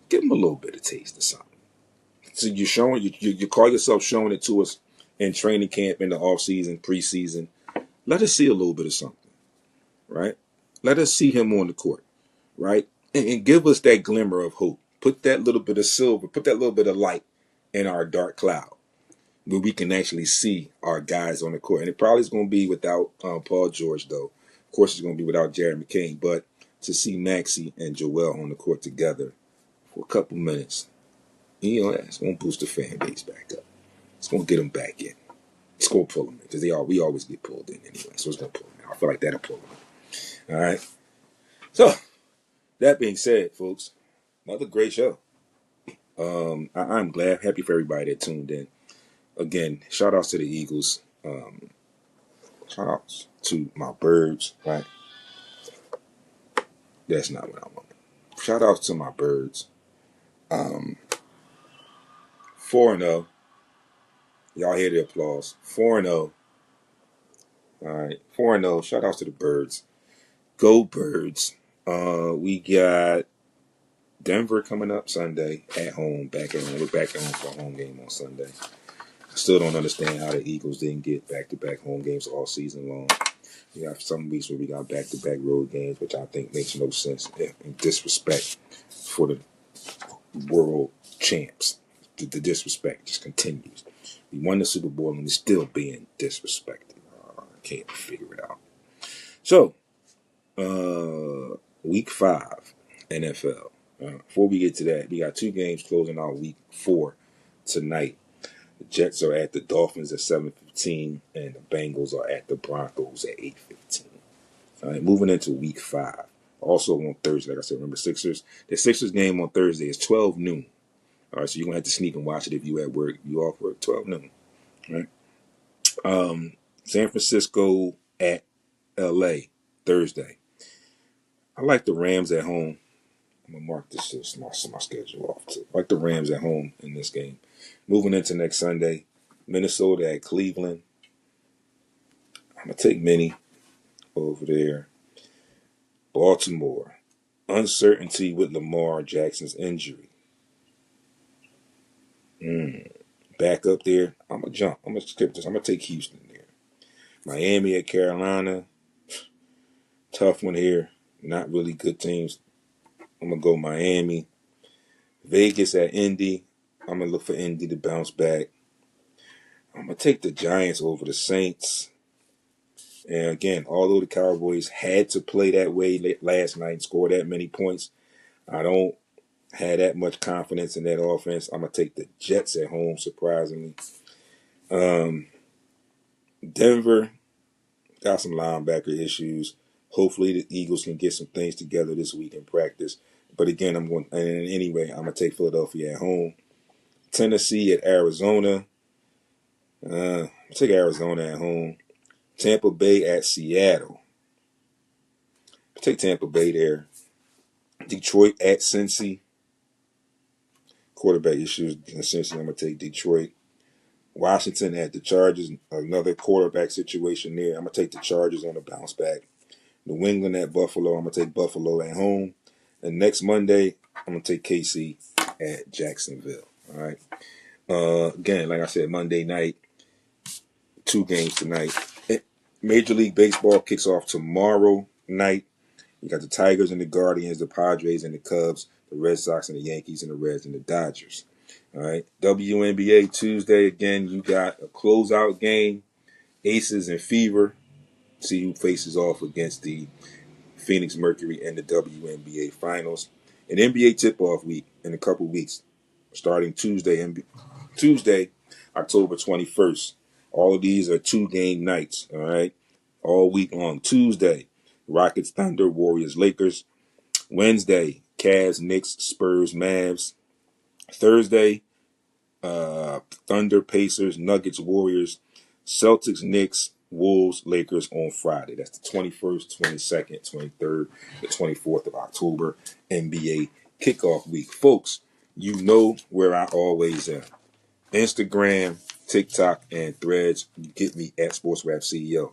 give them a little bit of taste of something. So you're showing, you call yourself showing it to us in training camp, in the offseason, preseason. Let us see a little bit of something, right? Let us see him on the court, right? And give us that glimmer of hope. Put that little bit of silver, put that little bit of light in our dark cloud where we can actually see our guys on the court. And it probably is going to be without Paul George, though. Of course, it's going to be without Jared McCain. But to see Maxey and Joel on the court together for a couple minutes, you know, that's going to boost the fan base back up. It's going to get them back in. It's going to pull them in because we always get pulled in anyway. So it's going to pull them in. I feel like that'll pull them in. All right. So, that being said, folks, another great show. I'm glad, happy for everybody that tuned in. Again, shout outs to the Eagles. Shout outs to my birds, right? That's not what I want. Shout outs to my birds. 4-0. Y'all hear the applause. 4-0. All right, 4-0. Shout outs to the birds. Go Birds. We got Denver coming up Sunday at home, back at home. We're back at home for a home game on Sunday. I still don't understand how the Eagles didn't get back-to-back home games all season long. We got some weeks where we got back-to-back road games, which I think makes no sense, and disrespect for the world champs. The disrespect just continues. We won the Super Bowl and we're still being disrespected. I can't figure it out. So, week 5, NFL. Before we get to that, we got 2 games closing out week 4 tonight. The Jets are at the Dolphins at 7:15, and the Bengals are at the Broncos at 8:15. All right, moving into week 5. Also on Thursday, like I said, remember Sixers. The Sixers game on Thursday is 12 noon. All right, so you're going to have to sneak and watch it if you at work. You off work, 12 noon. All right. San Francisco at L.A. Thursday. I like the Rams at home. I'm going to mark this as my schedule off too. I like the Rams at home in this game. Moving into next Sunday, Minnesota at Cleveland. I'm going to take Minnie over there. Baltimore. Uncertainty with Lamar Jackson's injury. Back up there. I'm going to jump. I'm going to skip this. I'm going to take Houston there. Miami at Carolina. Tough one here. Not really good teams. I'm going to go Miami. Vegas at Indy. I'm going to look for Indy to bounce back. I'm going to take the Giants over the Saints. And again, although the Cowboys had to play that way last night and score that many points, I don't have that much confidence in that offense. I'm going to take the Jets at home, surprisingly. Denver got some linebacker issues. Hopefully the Eagles can get some things together this week in practice. But again, I'm going to take Philadelphia at home. Tennessee at Arizona. I'll take Arizona at home. Tampa Bay at Seattle. I'll take Tampa Bay there. Detroit at Cincy. Quarterback issues in Cincy. I'm going to take Detroit. Washington at the Chargers. Another quarterback situation there. I'm going to take the Chargers on the bounce back. New England at Buffalo. I'm going to take Buffalo at home. And next Monday, I'm going to take KC at Jacksonville. All right. Again, like I said, Monday night, 2 games tonight. Major League Baseball kicks off tomorrow night. You got the Tigers and the Guardians, the Padres and the Cubs, the Red Sox and the Yankees, and the Reds and the Dodgers. All right. WNBA Tuesday, again, you got a closeout game. Aces and Fever. See who faces off against the Phoenix Mercury in the WNBA Finals. An NBA tip-off week in a couple weeks, starting Tuesday, October 21st. All of these are 2-game nights, all right? All week long. Tuesday, Rockets, Thunder, Warriors, Lakers. Wednesday, Cavs, Knicks, Spurs, Mavs. Thursday, Thunder, Pacers, Nuggets, Warriors. Celtics, Knicks, Wolves, Lakers on Friday. That's the 21st, 22nd, 23rd, the 24th of October, NBA kickoff week. Folks, you know where I always am. Instagram, TikTok, and Threads. You get me at Sports Rap CEO.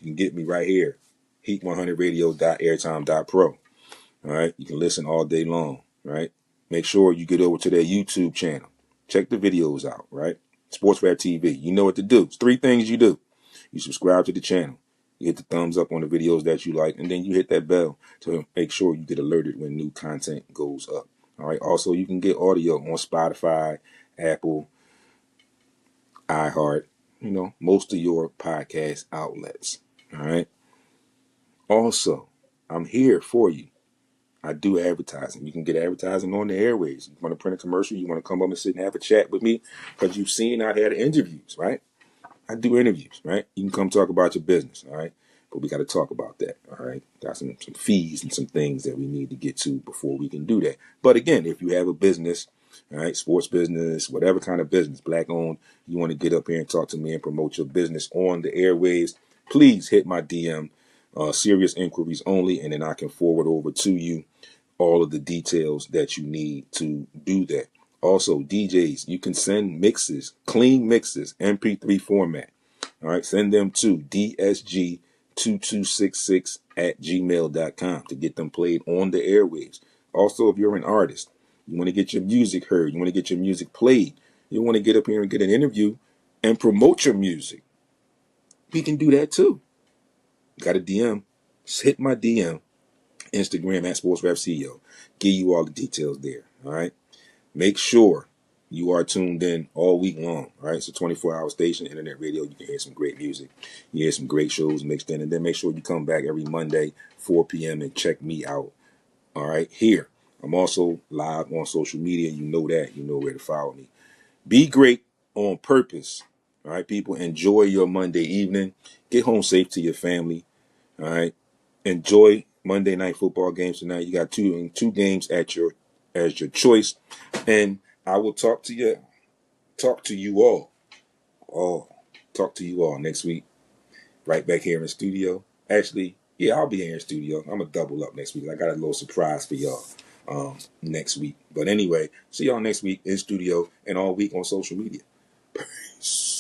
You can get me right here, heat100radio.airtime.pro. All right, you can listen all day long. Right, make sure you get over to their YouTube channel. Check the videos out. Right, Sports Rap TV. You know what to do. It's 3 things you do. You subscribe to the channel. You hit the thumbs up on the videos that you like, and then you hit that bell to make sure you get alerted when new content goes up. All right. Also, you can get audio on Spotify, Apple, iHeart, most of your podcast outlets. All right. Also, I'm here for you. I do advertising. You can get advertising on the airways. You want to print a commercial? You want to come up and sit and have a chat with me? Because you've seen I had interviews, right? I do interviews, right? You can come talk about your business, all right? But we got to talk about that, all right? Got some fees and some things that we need to get to before we can do that. But again, if you have a business, all right, sports business, whatever kind of business, black owned, you want to get up here and talk to me and promote your business on the airwaves, please hit my DM, serious inquiries only, and then I can forward over to you all of the details that you need to do that. Also, DJs, you can send mixes, clean mixes, MP3 format. All right, send them to dsg2266@gmail.com to get them played on the airwaves. Also, if you're an artist, you want to get your music heard, you want to get your music played, you want to get up here and get an interview and promote your music, we can do that too. Got a DM? Just hit my DM, Instagram at SportsRapCEO. Give you all the details there. All right. Make sure you are tuned in all week long. All right. It's a 24-hour station, internet radio. You can hear some great music. You hear some great shows mixed in. And then make sure you come back every Monday, 4 p.m. and check me out. All right. Here. I'm also live on social media. You know that. You know where to follow me. Be great on purpose. All right, people. Enjoy your Monday evening. Get home safe to your family. All right. Enjoy Monday night football games tonight. You got two games as your choice, and I will talk to you all next week, right back here in the studio. Actually, Yeah, I'll be here in studio. I'm going to double up next week. I got a little surprise for y'all next week. But anyway, see y'all next week in studio and all week on social media. Peace.